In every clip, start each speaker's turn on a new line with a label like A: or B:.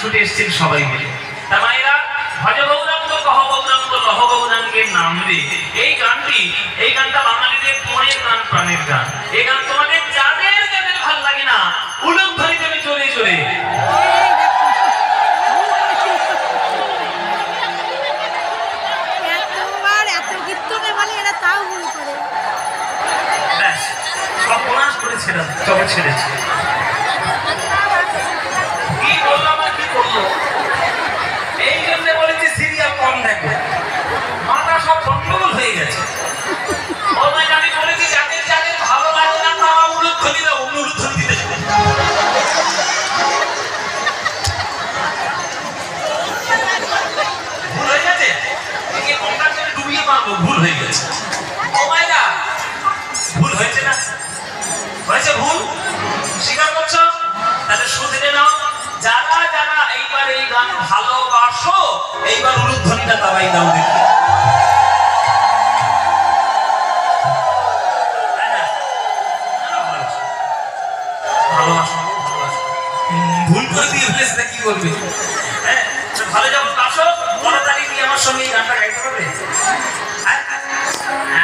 A: ছুটে এসেছেন সবাই মিলে। তার মায়েরা ভজ গৌরাঙ্গ কহ গৌরাঙ্গ লহ গৌরাঙ্গের নাম রে, এই গানটা বাঙালিদের মনের গান, প্রাণের গান। এই গান তোমাদের যাদের যাদের ভাল লাগে না উলুক ধরে দেবে চলে চলে। ছেড়েছে কি বললাম আর কি করবো, এই জন্য বলেছি সিরিয়াল কম দেখো, মাথা সব গন্ডগোল হয়ে গেছে। আমি বলেছি যাদের যাদের ভালো লাগে না তারা উলুধ্বনি দাও, উলুধ্বনি দিতে ভুল হয়ে গেছে, একে গঙ্গার জলে ডুবিয়ে মারবো, ভুল হয়ে গেছে। ও মায়েরা ভুল হয়েছে না, হয়েছে ভুল স্বীকার করছো, তাহলে শুধরে নাও। যারা যারা এইবার এই গান ভালোবাসো এইবার উলুধ্বনিটা তারাই দাও দেখি। ভালোবাসো ভুল করে দিয়ে ফেলেছে কি করবে? হ্যাঁ ভালো যখন বাসো 15 তারিখ দিয়ে আমার সঙ্গে এই গানটা গাইতে পারবে।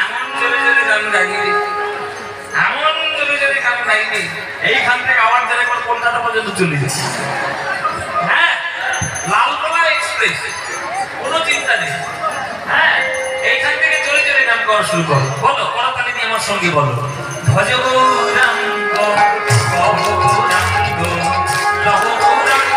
A: এমন জোরে জোরে গান গাইবে, এমন জোরে জোরে গান গাইবে এইখান থেকে আওয়াজ ধরে কলকাতা পর্যন্ত চলে যাচ্ছে। হ্যাঁ লালগোলা এক্সপ্রেস, কোনো চিন্তা নেই। হ্যাঁ এইখান থেকে জোরে জোরে গান গাওয়া শুরু করো। বলো করতালি দিয়ে আমার সঙ্গে বলো, ভজ গৌরাঙ্গ কহ গৌরাঙ্গ লহ গৌরাঙ্গ।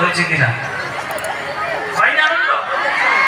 A: হয়েছে কিনা?